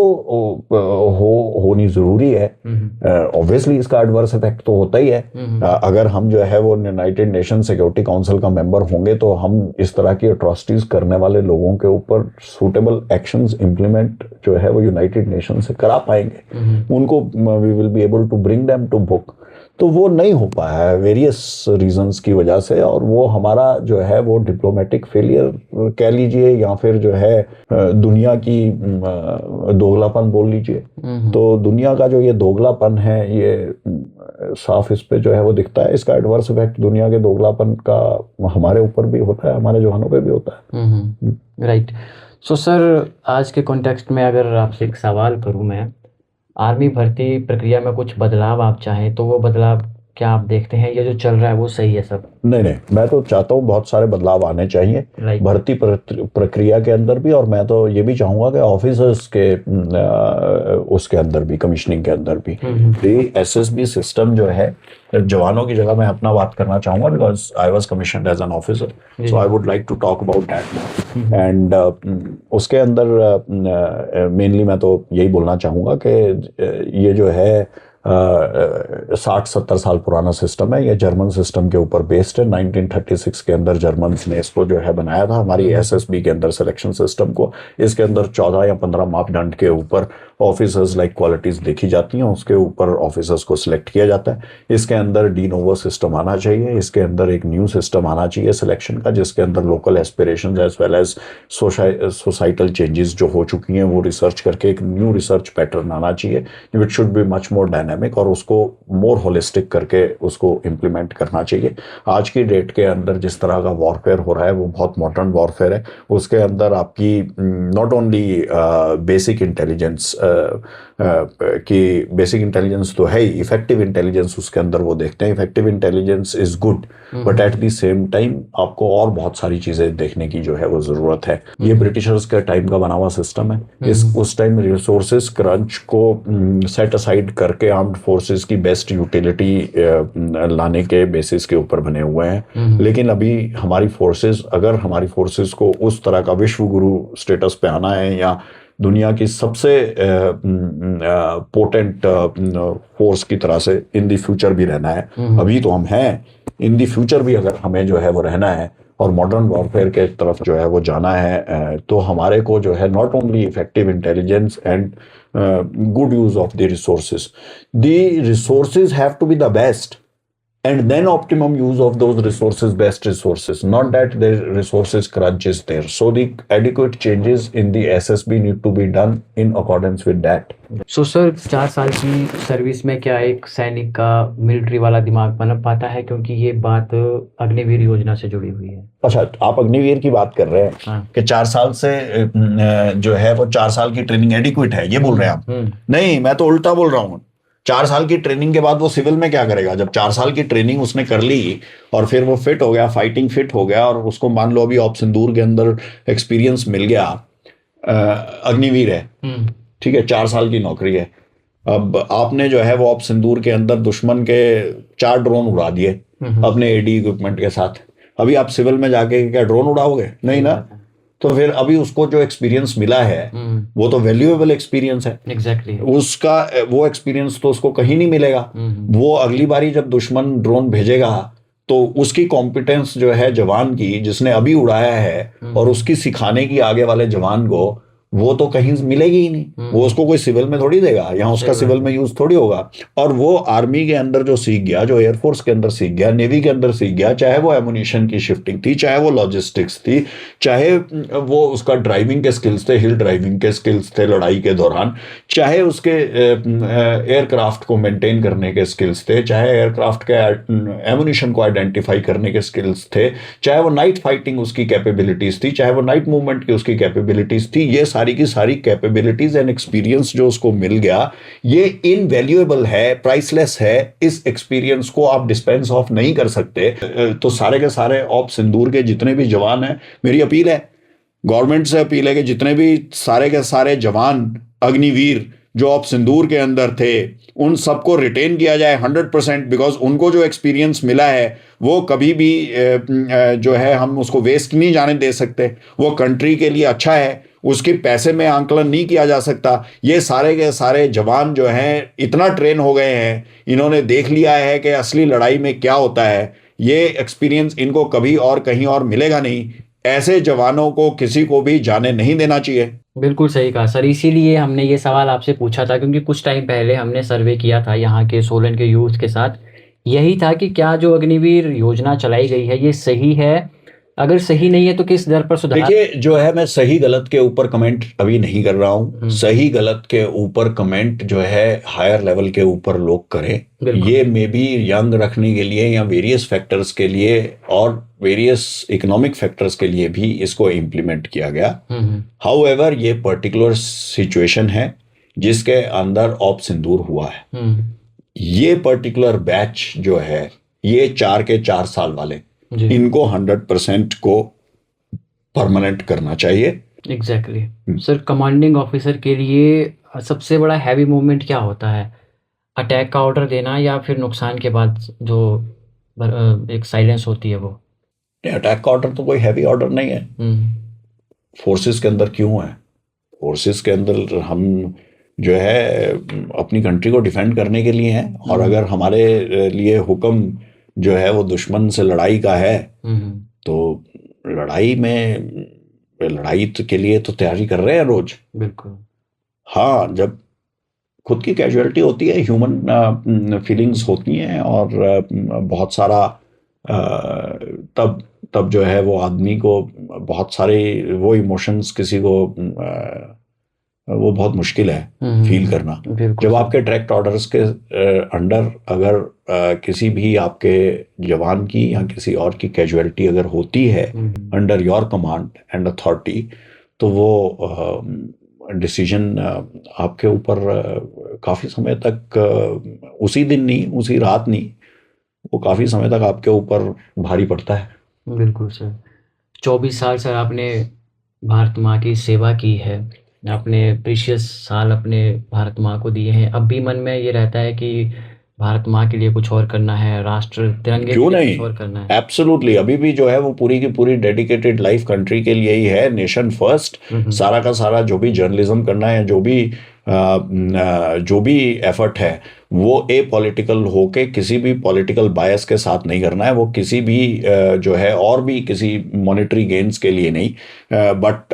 होनी ज़रूरी है। ऑब्वियसली इसका एडवर्स इफेक्ट तो होता ही है। अगर हम जो है वो यूनाइटेड नेशन सिक्योरिटी काउंसिल का मेंबर होंगे तो हम इस तरह की अट्रॉसिटीज़ करने वाले लोगों के ऊपर सूटेबल एक्शंस इम्प्लीमेंट जो है वो यूनाइटेड नेशन से करा पाएंगे। उनको we will be able to bring them to book. तो वो नहीं हो पाया है वेरियस रीजंस की वजह से, और वो हमारा जो है वो डिप्लोमेटिक फेलियर कह लीजिए, या फिर जो है दुनिया की दोगलापन बोल लीजिए। तो दुनिया का जो ये दोगलापन है, ये साफ इस पे जो है वो दिखता है। इसका एडवर्स इफेक्ट दुनिया के दोगलापन का हमारे ऊपर भी होता है, हमारे जवानों पे भी होता है। राइट। सो सर, आज के कॉन्टेक्स्ट में अगर आपसे एक सवाल करूं मैं, आर्मी भर्ती प्रक्रिया में कुछ बदलाव आप चाहें तो वो बदलाव क्या आप देखते हैं? ये जो चल रहा है वो सही है सब? नहीं, मैं तो चाहता हूँ बहुत सारे बदलाव आने चाहिए भर्ती प्रक्रिया के अंदर भी, और मैं तो ये भी चाहूँगा कि ऑफिसर्स के उसके अंदर भी, कमीशनिंग के अंदर भी एसएसबी सिस्टम जो है, जवानों की जगह मैं अपना बात करना चाहूँगा, because I was commissioned as an officer, so I would like to talk about that. And उसके अंदर मेनली मैं तो यही बोलना चाहूँगा कि ये जो है 60-70 साल पुराना सिस्टम है। ये जर्मन सिस्टम के ऊपर बेस्ड है। 1936 के अंदर जर्मन्स ने इसको जो है बनाया था, हमारी एसएसबी के अंदर सिलेक्शन सिस्टम को। इसके अंदर 14 या 15 मापदंड के ऊपर ऑफिसर्स लाइक क्वालिटीज़ देखी जाती हैं, उसके ऊपर ऑफिसर्स को सिलेक्ट किया जाता है। इसके अंदर डी नोवो सिस्टम आना चाहिए। इसके अंदर एक न्यू सिस्टम आना चाहिए सिलेक्शन का, जिसके अंदर local aspirations as well as societal changes जो हो चुकी हैं वो रिसर्च करके एक न्यू रिसर्च पैटर्न आना चाहिए, which should be much more dynamic, और उसको मोर होलिस्टिक करके उसको इम्प्लीमेंट करना चाहिए। आज की डेट के अंदर जिस तरह का वॉरफेयर हो रहा है वो बहुत मॉडर्न वॉरफेयर है। उसके अंदर आपकी नॉट ओनली बेसिक इंटेलिजेंस कि बेसिक इंटेलिजेंस तो है ही, इफेक्टिव इंटेलिजेंस उसके अंदर वो देखते हैं। Effective intelligence is good, but at the same time आपको और बहुत सारी चीजें देखने की जो है वो जरूरत है। ये ब्रिटिशर्स के टाइम का बना हुआ सिस्टम है। उस टाइम रिसोर्सेज क्रंच को सेट असाइड करके आर्म्ड फोर्सेस की बेस्ट यूटिलिटी लाने के बेसिस के ऊपर बने हुए हैं। लेकिन अभी हमारी फोर्सेस, अगर हमारी फोर्सेस को उस तरह का विश्व गुरु स्टेटस पे आना है या दुनिया की सबसे पोटेंट फोर्स की तरह से इन द फ्यूचर भी रहना है, अभी तो हम हैं, इन द फ्यूचर भी अगर हमें जो है वो रहना है और मॉडर्न वॉरफेयर के तरफ जो है वो जाना है, तो हमारे को जो है not only effective intelligence and good use of the resources. The resources have to be the best, and then optimum use of those resources, best resources, not that the resources crunch is there. So the adequate changes in the SSB need to be done in accordance with that. So sir 4 साल की service में क्या एक सैनिक का military वाला दिमाग बन पाता है, क्योंकि ये बात अग्निवीर योजना से जुड़ी हुई है। अच्छा, आप अग्निवीर की बात कर रहे हैं। हाँ। कि 4 साल से जो है वो 4 साल की ट्रेनिंग एडिक्वेट है, ये बोल रहे हैं आप? नहीं, मैं तो उल्टा बोल रहा हूँ। 4 साल की ट्रेनिंग के बाद वो सिविल में क्या करेगा? जब 4 साल की ट्रेनिंग उसने कर ली और फिर वो फिट हो गया, फाइटिंग फिट हो गया, और उसको मान लो अभी ऑप सिंदूर के अंदर एक्सपीरियंस मिल गया, अग्निवीर है, ठीक है, 4 साल की नौकरी है। अब आपने जो है वो ऑप सिंदूर के अंदर दुश्मन के 4 ड्रोन उड़ा दिए अपने एडी इक्विपमेंट के साथ। अभी आप सिविल में जाके क्या ड्रोन उड़ाओगे? नहीं ना। तो फिर अभी उसको जो एक्सपीरियंस मिला है वो तो वैल्यूएबल एक्सपीरियंस है। एग्जैक्टली। उसका वो एक्सपीरियंस तो उसको कहीं नहीं मिलेगा। वो अगली बारी जब दुश्मन ड्रोन भेजेगा तो उसकी कॉम्पिटेंस जो है जवान की, जिसने अभी उड़ाया है, और उसकी सिखाने की आगे वाले जवान को, वो तो कहीं मिलेगी ही नहीं। वो उसको कोई सिविल में थोड़ी देगा, यहाँ उसका सिविल में यूज थोड़ी होगा। और वो आर्मी के अंदर जो सीख गया, जो एयरफोर्स के अंदर सीख गया, नेवी के अंदर सीख गया, चाहे वो एमुनिशन की शिफ्टिंग थी, चाहे वो लॉजिस्टिक्स थी, चाहे वो उसका ड्राइविंग के स्किल्स थे, हिल ड्राइविंग के स्किल्स थे लड़ाई के दौरान, चाहे उसके एयरक्राफ्ट को मेंटेन करने के स्किल्स थे, चाहे एयरक्राफ्ट के एमुनिशन को आइडेंटिफाई करने के स्किल्स थे, चाहे वो नाइट फाइटिंग उसकी कैपेबिलिटीज थी, चाहे वो नाइट मूवमेंट की उसकी कैपेबिलिटीज थी, ये सारी की सारी कैपेबिलिटीज एंड एक्सपीरियंस जो उसको मिल गया, ये इनवैल्यूएबल है, प्राइसलेस है। इस एक्सपीरियंस को आप डिस्पेंस ऑफ नहीं कर सकते। तो सारे के सारे ऑप सिंदूर के जितने भी जवान हैं, मेरी अपील है, गवर्नमेंट से अपील है कि जितने भी सारे के सारे जवान अग्निवीर जो ऑप सिंदूर के अंदर थे, उन सबको रिटेन किया जाए 100%, बिकॉज उनको जो एक्सपीरियंस मिला है वो कभी भी जो है हम उसको वेस्ट नहीं जाने दे सकते। वो कंट्री के लिए अच्छा है, उसके पैसे में आंकलन नहीं किया जा सकता। ये सारे के सारे जवान जो हैं इतना ट्रेन हो गए हैं, इन्होंने देख लिया है कि असली लड़ाई में क्या होता है। ये एक्सपीरियंस इनको कभी और कहीं और मिलेगा नहीं। ऐसे जवानों को किसी को भी जाने नहीं देना चाहिए। बिल्कुल सही कहा सर, इसीलिए हमने ये सवाल आपसे पूछा था, क्योंकि कुछ टाइम पहले हमने सर्वे किया था यहाँ के सोलन के यूथ के साथ। यही था कि क्या जो अग्निवीर योजना चलाई गई है ये सही है, अगर सही नहीं है तो किस दर पर सुधार। देखिए, जो है मैं सही गलत के ऊपर कमेंट अभी नहीं कर रहा हूँ। सही गलत के ऊपर कमेंट जो है हायर लेवल के ऊपर लोग करें। ये मे बी यंग रखने के लिए या वेरियस फैक्टर्स के लिए और वेरियस इकोनॉमिक फैक्टर्स के लिए भी इसको इम्प्लीमेंट किया गया। हाउएवर ये पर्टिकुलर सिचुएशन है जिसके अंदर ऑप सिंदूर हुआ है। ये पर्टिकुलर बैच जो है, ये 4 के 4 साल वाले, इनको 100% को परमानेंट करना चाहिए। एग्जैक्टली सर, कमांडिंग ऑफिसर के लिए सबसे बड़ा हैवी मूवमेंट क्या होता है? अटैक का ऑर्डर देना या फिर नुकसान के बाद जो एक साइलेंस होती है वो? अटैक का ऑर्डर तो कोई हैवी ऑर्डर नहीं है। फोर्सेस के अंदर क्यों है? फोर्सेस के अंदर हम जो है अपनी कंट्री को डिफेंड करने के लिए हैं, और अगर हमारे लिए हुक्म जो है वो दुश्मन से लड़ाई का है तो लड़ाई के लिए तो तैयारी कर रहे हैं रोज। बिल्कुल। हाँ, जब खुद की कैजुअलिटी होती है, ह्यूमन फीलिंग्स होती हैं, और बहुत सारा तब जो है वो आदमी को बहुत सारे वो इमोशंस किसी को वो बहुत मुश्किल है फील करना। जब आपके डायरेक्ट ऑर्डर्स के अंडर अगर किसी भी आपके जवान की या किसी और की कैजुअलिटी अगर होती है under your command and authority, तो वो डिसीजन आपके ऊपर काफ़ी समय तक, उसी दिन नहीं, उसी रात नहीं, वो काफ़ी समय तक आपके ऊपर भारी पड़ता है। बिल्कुल सर। 24 साल सर आपने भारत माँ की सेवा की है, आपने प्रीशियस साल अपने भारत माँ को दिए हैं। अब भी मन में ये रहता है कि भारत माँ के लिए कुछ और करना है, राष्ट्र तिरंगे क्यों के लिए नहीं, कुछ और करना है। एब्सोल्युटली। अभी भी जो है वो पूरी की पूरी डेडिकेटेड लाइफ कंट्री के लिए ही है, नेशन फर्स्ट। सारा का सारा जो भी जर्नलिज्म करना है, जो भी एफर्ट है, वो ए पॉलिटिकल होके किसी भी पॉलिटिकल बायस के साथ नहीं करना है। वो किसी भी जो है और भी किसी मॉनेटरी गेन्स के लिए नहीं, बट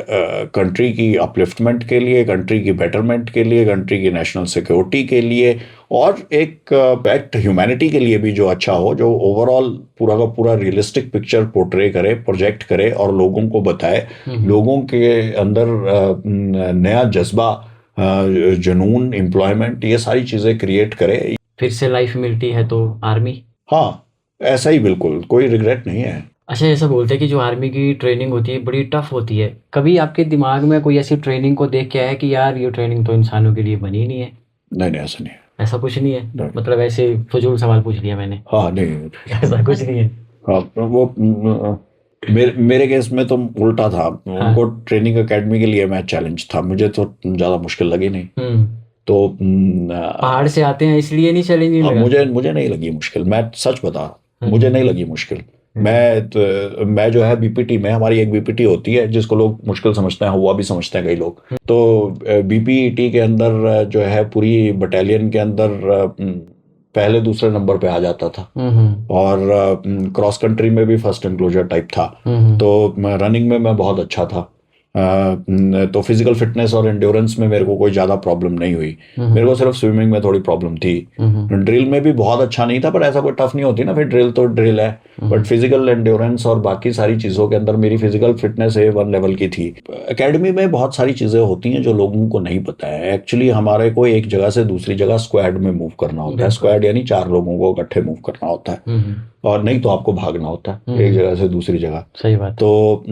कंट्री की अपलिफ्टमेंट के लिए, कंट्री की बेटरमेंट के लिए, कंट्री की नेशनल सिक्योरिटी के लिए, और एक एक्ट ह्यूमैनिटी के लिए भी जो अच्छा हो, जो ओवरऑल पूरा का पूरा रियलिस्टिक पिक्चर पोर्ट्रे करे, प्रोजेक्ट करे और लोगों को बताए, लोगों के अंदर नया जज्बा, जुनून, एम्प्लॉयमेंट, ये सारी चीज़ें क्रिएट करे। फिर से लाइफ मिलती है तो आर्मी। हाँ, ऐसा ही, बिल्कुल कोई रिग्रेट नहीं है। अच्छा, ऐसा बोलते हैं कि जो आर्मी की ट्रेनिंग होती है बड़ी टफ होती है। कभी आपके दिमाग में कोई ऐसी ट्रेनिंग को देख के आया कि यार ये ट्रेनिंग तो इंसानों के लिए बनी ही नहीं है? नहीं नहीं, ऐसा नहीं है। ऐसा कुछ नहीं है? नहीं। मतलब ऐसे फजूल सवाल पूछ लिया मैंने। हाँ नहीं, ऐसा कुछ नहीं है। हाँ वो मेरे केस में तो उल्टा था। हाँ। उनको ट्रेनिंग एकेडमी के लिए मैं चैलेंज था, मुझे तो ज़्यादा मुश्किल लगी नहीं। तो पहाड़ से आते हैं इसलिए नहीं चैलेंजिंग लगा? मुझे नहीं लगी मुश्किल, मैं सच बता रहा हूँ, मुझे नहीं लगी मुश्किल। मैं जो है बीपीटी में, हमारी एक बीपीटी होती है जिसको लोग मुश्किल समझते हैं, हुआ भी समझते हैं कई लोग। तो बीपीटी के अंदर जो है पूरी बटालियन के अंदर पहले दूसरे नंबर पे आ जाता था, और क्रॉस कंट्री में भी फर्स्ट एनक्लोजर टाइप था। तो रनिंग में मैं बहुत अच्छा था। तो फिजिकल फिटनेस और एंड्योरेंस में मेरे को कोई ज़्यादा प्रॉब्लम नहीं हुई। मेरे को सिर्फ स्विमिंग में थोड़ी प्रॉब्लम थी। ड्रिल में भी बहुत अच्छा नहीं था, पर ऐसा कोई टफ नहीं होती ना, फिर ड्रिल तो ड्रिल है। बट फिजिकल एंड्योरेंस और बाकी सारी चीज़ों के अंदर मेरी फिजिकल फिटनेस A1 लेवल की थी। एकेडमी में बहुत सारी चीज़ें होती हैं जो लोगों को नहीं पता है। एक्चुअली हमारे को एक जगह से दूसरी जगह स्क्वाड में मूव करना होता है। स्क्वाड यानी 4 लोगों को इकट्ठे मूव करना होता है, और नहीं तो आपको भागना होता है एक जगह से दूसरी जगह। सही बात। तो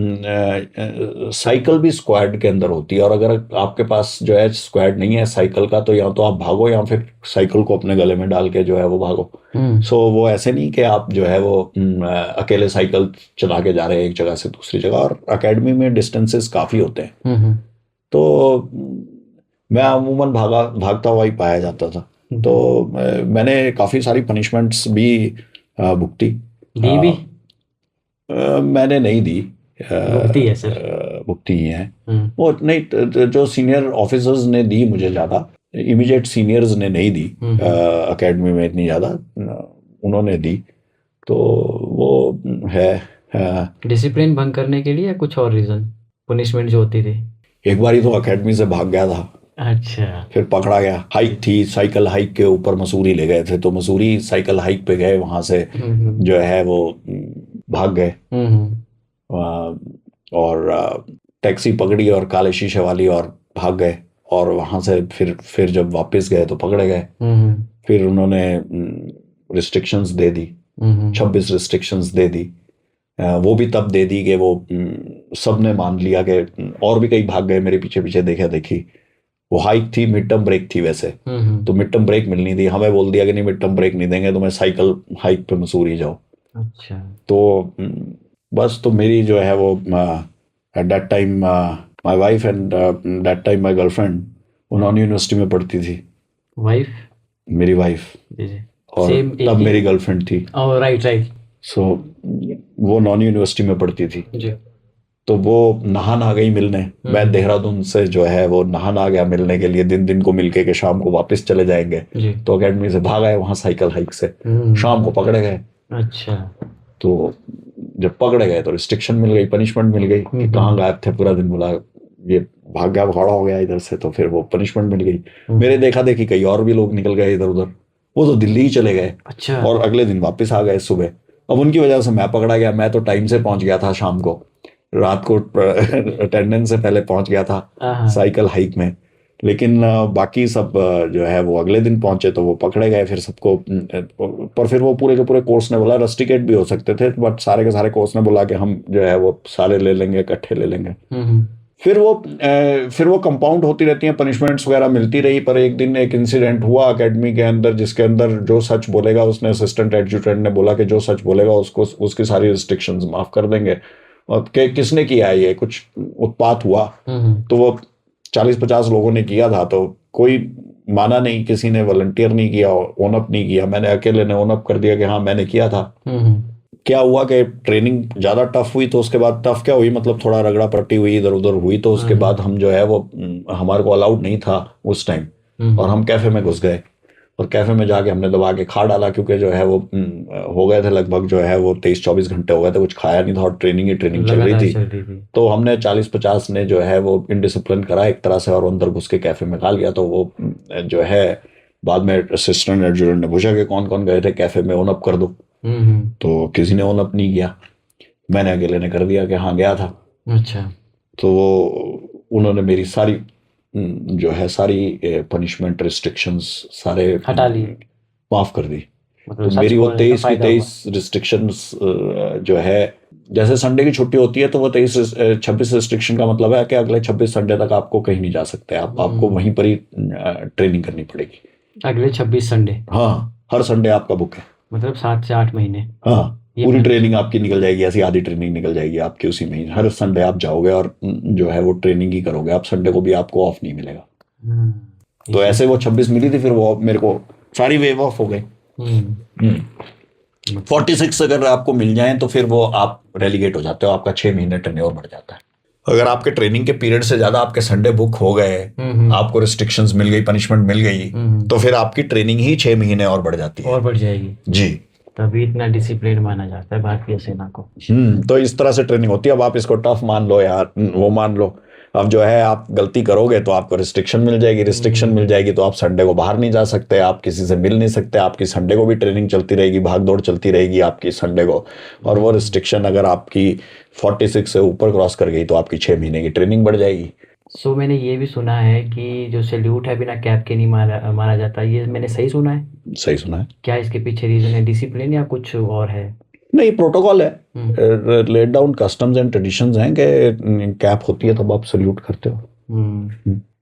साइकिल भी स्क्वाड के अंदर होती है, और अगर आपके पास जो है स्क्वाड नहीं है साइकिल का, तो या तो आप भागो या फिर साइकिल को अपने गले में डाल के जो है वो भागो। सो वो ऐसे नहीं कि आप जो है वो अकेले साइकिल चला के जा रहे हैं एक जगह से दूसरी जगह, और एकेडमी में डिस्टेंसेस काफ़ी होते हैं। तो मैं अमूमन भागता हुआ ही पाया जाता था। तो मैंने काफ़ी सारी पनिशमेंट्स भी भुगती। दी भी? मैंने नहीं दी। भुगती है सर? भुगती ही है वो। नहीं, जो सीनियर ऑफिसर्स ने दी मुझे ज़्यादा, इमीडिएट सीनियर्स ने नहीं दी एकेडमी में इतनी ज़्यादा, उन्होंने दी। तो वो है डिसिप्लिन भंग करने के लिए या कुछ और रीज़न? पनिशमेंट जो होती थी। एक बारी तो एकेडमी से भाग गया था। अच्छा। फिर पकड़ा गया। हाइक थी, साइकिल हाइक के ऊपर मसूरी ले गए थे, तो मसूरी साइकिल हाइक पे गए, वहां से जो है वो भाग गए। और टैक्सी पकड़ी और काले शीशे वाली, और भाग गए। और वहां से फिर जब वापस गए तो पकड़े गए। फिर उन्होंने रिस्ट्रिक्शंस दे दी, 26 रिस्ट्रिक्शंस दे दी। वो भी तब दे दी कि वो सब ने मान लिया कि, और भी कई भाग गए मेरे पीछे पीछे, देखा देखी। वो हाइक थी, मिड टर्म ब्रेक थी वैसे, तो मिड टर्म ब्रेक मिलनी थी। हमें बोल दिया कि नहीं, मिड टर्म ब्रेक नहीं देंगे, तो मैं साइकिल हाइक पे मसूरी जाओ। अच्छा। तो बस, तो मेरी जो है वो at that time my wife and that time my girlfriend, वो नॉन यूनिवर्सिटी में पढ़ती थी। वाइफ? मेरी वाइफ। जी। और तब मेरी गर्लफ्रेंड थी। Oh right. सो वो नॉन यूनिवर्सिटी में पढ़ती थी जी। तो वो नहान आ गई मिलने। मैं देहरादून से जो है वो नहान आ गया मिलने के लिए, दिन को मिलके के शाम को वापस चले जाएंगे। तो अकेडमी से भाग आए वहाँ साइकिल हाइक से, शाम को पकड़े गए। अच्छा। तो जब पकड़े गए तो रिस्ट्रिक्शन मिल गई, पनिशमेंट मिल गई कि कहाँ गायब थे पूरा दिन, बोला ये भाग गया, भगौड़ा हो गया इधर से। तो फिर वो पनिशमेंट मिल गई। मेरे देखा देखी कई और भी लोग निकल गए इधर उधर, वो तो दिल्ली ही चले गए। अच्छा। और अगले दिन वापस आ गए सुबह। अब उनकी वजह से मैं पकड़ा गया। मैं तो टाइम से पहुंच गया था, शाम को, रात को अटेंडेंस से पहले पहुंच गया था साइकिल हाइक में। लेकिन बाकी सब जो है वो अगले दिन पहुंचे, तो वो पकड़े गए फिर सबको। पर फिर वो पूरे के पूरे कोर्स ने बोला, रस्टिकेट भी हो सकते थे, बट सारे के सारे कोर्स ने बोला कि हम जो है वो सारे ले लेंगे, इकट्ठे ले लेंगे। फिर वो कंपाउंड होती रहती हैं, पनिशमेंट्स वगैरह मिलती रही। पर एक दिन एक इंसिडेंट हुआ एकेडमी के अंदर, जिसके अंदर जो सच बोलेगा, उसने असिस्टेंट एडजुटेंट ने बोला कि जो सच बोलेगा उसको उसकी सारी रिस्ट्रिक्शंस माफ कर देंगे। और किसने किया है, ये कुछ उत्पात हुआ। तो वो 40-50 लोगों ने किया था, तो कोई माना नहीं, किसी ने वॉलंटियर नहीं किया, ओन अप नहीं किया। मैंने अकेले ने ओन अप कर दिया कि हाँ मैंने किया था। क्या हुआ कि ट्रेनिंग ज़्यादा टफ हुई, तो उसके बाद टफ क्या हुई, मतलब थोड़ा रगड़ा पट्टी हुई, इधर उधर हुई। तो उसके बाद हम जो है वो हमारे को अलाउड नहीं था उस टाइम, और हम कैफ़े में घुस गए। और कैफ़े में जाके हमने दबा के खा डाला, क्योंकि जो है वो हो गए थे लगभग जो है वो 23-24 घंटे हो गए थे, कुछ खाया नहीं था और ट्रेनिंग चल रही थी। तो हमने 40-50 ने जो है वो इनडिसिप्लिन करा एक तरह से, और अंदर घुस के कैफ़े में खा लिया। तो वो जो है बाद में असिस्टेंट एडजुटेंट ने पूछा कि कौन कौन गए थे कैफ़े में, ओन अप कर दो। तो किसी ने ओन अप नहीं किया, मैंने अकेले ने कर दिया कि हाँ गया था। अच्छा। तो उन्होंने मेरी सारी जो है सारी पनिशमेंट रिस्ट्रिक्शंस सारे हटा ली, माफ कर दी। मतलब तो मेरी वो बोलने का 23 की फायदा 23 रिस्ट्रिक्शंस जो है, जैसे संडे की छुट्टी होती है, तो वो 26 रिस्ट्रिक्शन का मतलब है कि अगले 26 संडे तक आपको कहीं नहीं जा सकते, आपको वहीं पर ही ट्रेनिंग करनी पड़ेगी। अगले 26 संडे? हाँ, हर संडे आपका बुक है, मतलब 7 से 8 महीने। हाँ, पूरी ट्रेनिंग आपकी निकल जाएगी, ऐसी आधी ट्रेनिंग निकल जाएगी आपकी उसी महीने। हर संडे आप जाओगे और जो है वो ट्रेनिंग ही करोगे, आप संडे को भी आपको ऑफ नहीं मिलेगा। तो ऐसे वो 26 मिली थी, फिर वो मेरे को सारी वेव ऑफ हो गई। 46 अगर आपको मिल जाए तो फिर वो आप रेलीगेट हो जाते हो, आपका 6 महीने टेन्योर बढ़ जाता है। अगर आपके ट्रेनिंग के पीरियड से ज्यादा आपके संडे बुक हो गए, आपको रिस्ट्रिक्शंस मिल गई, पनिशमेंट मिल गई, तो फिर आपकी ट्रेनिंग ही 6 महीने और बढ़ जाती है, और बढ़ जाएगी जी। तभी इतना डिसिप्लिन माना जाता है भारतीय सेना को। तो इस तरह से ट्रेनिंग होती है। अब आप इसको टफ मान लो या वो मान लो, अब जो है आप गलती करोगे तो आपको रिस्ट्रिक्शन मिल जाएगी, रिस्ट्रिक्शन मिल जाएगी तो आप संडे को बाहर नहीं जा सकते, आप किसी से मिल नहीं सकते, आपकी संडे को भी ट्रेनिंग चलती रहेगी, भाग दौड़ चलती रहेगी आपकी संडे को। और वो रिस्ट्रिक्शन अगर आपकी 46 से ऊपर क्रॉस कर गई तो आपकी 6 महीने की ट्रेनिंग बढ़ जाएगी। सो मैंने ये भी सुना है कि जो सैल्यूट है बिना कैप के नहीं मारा जाता, ये मैंने सही सुना है? सही सुना है। क्या इसके पीछे रीजन है, डिसिप्लिन या कुछ और है? नहीं, प्रोटोकॉल है, laid down customs and traditions हैं कि कैप होती है तब आप सल्यूट करते हो।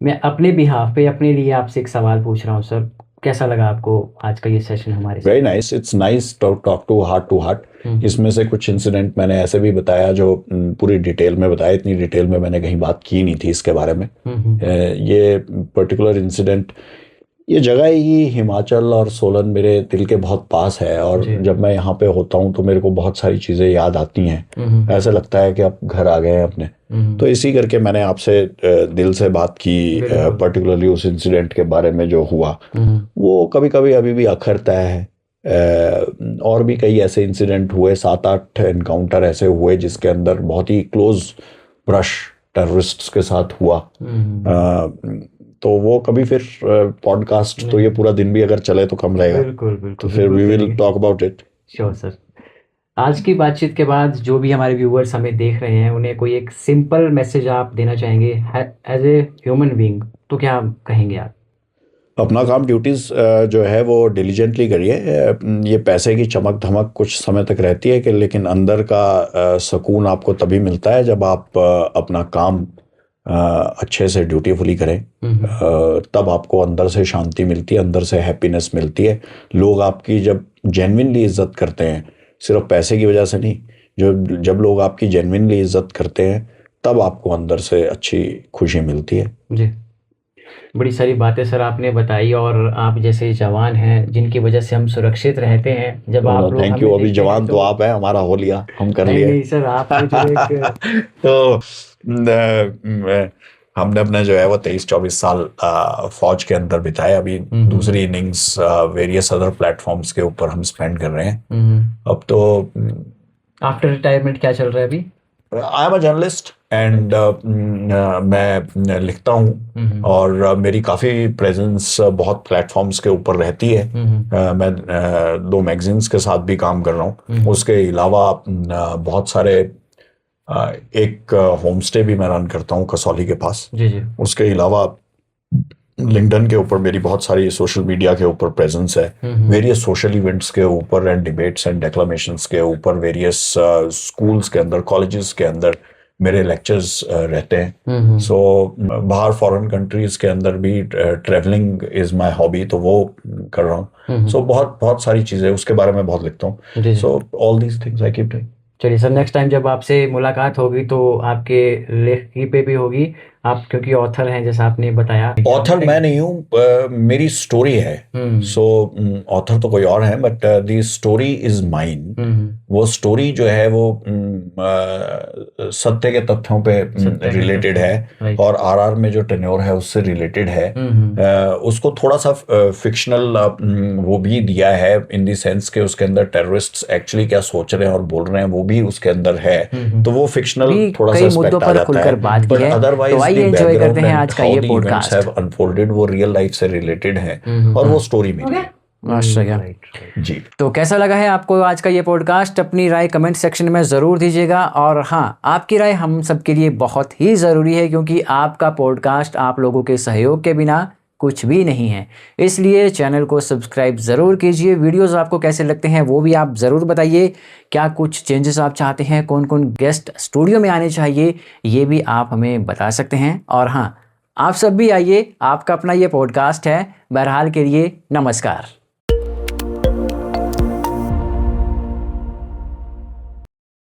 मैं अपने बिहाफ पे अपने लिए आपसे एक सवाल पूछ रहा हूँ सर, कैसा लगा आपको आज का ये सेशन हमारे साथ? Very nice, it's nice talk to heart. इसमें से कुछ इंसिडेंट मैंने ऐसे भी बताया जो पूरी डिटेल में बताया, इतनी डिटेल में मैंने कहीं बात की नहीं थी इसके बारे में। ये पर्टिकुलर इंसिडेंट, ये जगह ही हिमाचल और सोलन मेरे दिल के बहुत पास है, और जब मैं यहाँ पे होता हूँ तो मेरे को बहुत सारी चीज़ें याद आती हैं, ऐसा लगता है कि अब घर आ गए हैं अपने। तो इसी करके मैंने आपसे दिल से बात की, पर्टिकुलरली उस इंसिडेंट के बारे में जो हुआ। वो कभी कभी अभी भी अखरता है। और भी कई ऐसे इंसिडेंट हुए, 7-8 एनकाउंटर ऐसे हुए जिसके अंदर बहुत ही क्लोज ब्रश टेररिस्ट्स के साथ हुआ। तो वो कभी फिर पॉडकास्ट तो ये पूरा दिन भी अगर चले तो कम रहेगा। बिल्कुल तो फिर we will talk about it. Sure sir. आज की बातचीत के बाद जो भी हमारे व्यूअर्स हमें देख रहे हैं, उन्हें कोई एक सिंपल मैसेज आप देना चाहेंगे एज ए ह्यूमन बीइंग, तो क्या कहेंगे आप? अपना काम, ड्यूटीज़ जो है वो डिलीजेंटली करिए। ये पैसे की चमक धमक कुछ समय तक रहती है कि, लेकिन अंदर का सुकून आपको तभी मिलता है जब आप अपना काम अच्छे से ड्यूटीफुली करें। तब आपको अंदर से शांति मिलती है, अंदर से हैप्पीनेस मिलती है। लोग आपकी जब जेन्युइनली इज्जत करते हैं, सिर्फ पैसे की वजह से नहीं, जब लोग आपकी जेन्युइनली इज्जत करते हैं तब आपको अंदर से अच्छी खुशी मिलती है। जी, बड़ी सारी बातें सर आपने बताई, और आप जैसे जवान हैं जिनकी वजह से हम सुरक्षित रहते हैं। जब आप लोग थैंक यू। अभी जवान तो आप हैं, हमारा हो लिया, हम कर लिए। नहीं सर, आपने जो एक तो हमने अपने जो है वो 23-24 साल फौज के अंदर बिताए। अभी दूसरी इनिंग्स वेरियस अदर प्लेटफॉर्म्स के ऊपर हम स्पेंड कर रहे हैं। अब तो आफ्टर रिटायरमेंट क्या चल रहा है अभी? I am a journalist and मैं लिखता हूँ, और मेरी काफ़ी प्रेजेंस बहुत प्लेटफॉर्म्स के ऊपर रहती है। मैं 2 मैगजीन्स के साथ भी काम कर रहा हूँ। उसके अलावा बहुत सारे एक होम स्टे भी मैं रन करता हूँ कसौली के पास। जी। उसके अलावा लिंक्डइन के ऊपर मेरी बहुत सारी सोशल मीडिया के ऊपर प्रेजेंस है, वेरियस सोशल इवेंट्स के ऊपर एंड डिबेट्स एंड डेक्लामेशंस के ऊपर, वेरियस स्कूल्स के अंदर, कॉलेजेस के अंदर मेरे लेक्चर्स रहते हैं। सो बाहर फॉरेन कंट्रीज के अंदर भी ट्रैवलिंग इज माय हॉबी, तो वो कर रहा हूँ। सो बहुत बहुत सारी चीज़ें उसके बारे में बहुत लिखता हूँ। So all these things I keep doing. चलिए सर, नेक्स्ट टाइम जब आपसे मुलाकात होगी तो आपके लेखी पे भी होगी, आप क्योंकि ऑथर हैं जैसा आपने बताया। ऑथर मैं नहीं हूँ, मेरी स्टोरी है। सो ऑथर तो कोई और है, but the story is mine. वो स्टोरी जो है वो सत्य के तथ्यों पे रिलेटेड है, और आरआर में जो टेन्योर है उससे रिलेटेड है। उसको थोड़ा सा फिक्शनल वो भी दिया है, इन द सेंस के उसके अंदर टेररिस्ट्स एक्चुअली क्या सोच रहे हैं और बोल रहे हैं वो भी उसके अंदर है। तो वो फिक्शनल थोड़ा सा एस्पेक्ट आ जाता है, बट अदरवाइज द करते हैं आज का ये पॉडकास्ट have unfolded वो रियल लाइफ से रिलेटेड है, और वो स्टोरी में जी। तो कैसा लगा है आपको आज का ये पॉडकास्ट? अपनी राय कमेंट सेक्शन में ज़रूर दीजिएगा। और हाँ, आपकी राय हम सब के लिए बहुत ही ज़रूरी है, क्योंकि आपका पॉडकास्ट आप लोगों के सहयोग के बिना कुछ भी नहीं है। इसलिए चैनल को सब्सक्राइब ज़रूर कीजिए। वीडियोस आपको कैसे लगते हैं वो भी आप ज़रूर बताइए। क्या कुछ चेंजेस आप चाहते हैं, कौन कौन गेस्ट स्टूडियो में आने चाहिए, ये भी आप हमें बता सकते हैं। और हाँ, आप सब भी आइए, आपका अपना ये पॉडकास्ट है। बहरहाल के लिए नमस्कार।